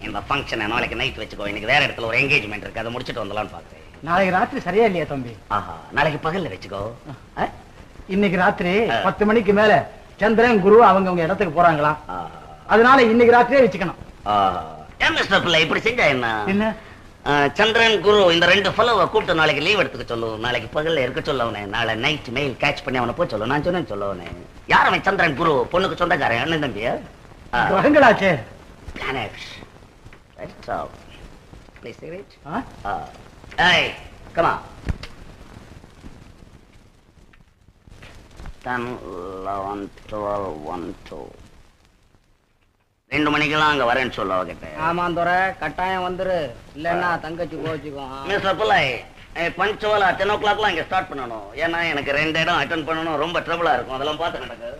இந்த ஃபங்க்ஷனை நாளைக்கு நைட் வச்சுக்கோ. இன்னைக்கு வேற இடத்துல ஒரு என்கேஜ்மெண்ட் இருக்கு, அதை முடிச்சுட்டு வந்துடலாம்னு பாக்குறேன். நாளைக்கு ராத்திரி சரியா இல்லையா தம்பி? ஆஹா, நாளைக்கு பகல்ல வச்சுக்கோ. இன்னைக்கு ராத்திரி 10 மணிக்கு மேல சந்திரன் குரு அவங்க இடத்துக்கு போறாங்களா, அதனால இன்னைக்கு ராத்திரியே வச்சுக்கணும். மிஸ்டர் பிள்ளை இப்படி செஞ்சா என்ன? சந்திரன் குரு இந்த 2 ஃபெலோவை கூப்பிட்டு நாளைக்கு லீவ் எடுத்துக்க சொல்லு. நாளைக்கு பகல்ல இருக்க சொல்லவனே. நாளை நைட் மெயில் கேட்ச் பண்ணி அவனை போய் சொல்லு. நான் சொன்னேன்னு சொல்லவனே. யார் அவன்? சந்திரன் குரு, பொண்ணுக்கு சொந்தக்காரன், அண்ணன் தம்பியா? கிரகங்களாச்சே. Planets. That's all. Please cigarette? Hey, come on. 10, 11, 12, 1, 2. 2 மணிக்கெல்லாம் அங்க வரேன்னு சொல்ல அவகிட்ட. ஆமா துரை, கட்டாயம் வந்துரு, இல்லன்னா தங்கச்சி கோச்சுக்கும். மிஸ்டர் பிள்ளை, பஞ்சுவலா 10 o'clockலாம் இங்க ஸ்டார்ட் பண்ணணும். ஏன்னா எனக்கு 2 இடம் அட்டென்ட் பண்ணணும், ரொம்ப ட்ரபிளா இருக்கும். அதெல்லாம் பார்த்து நடக்கு.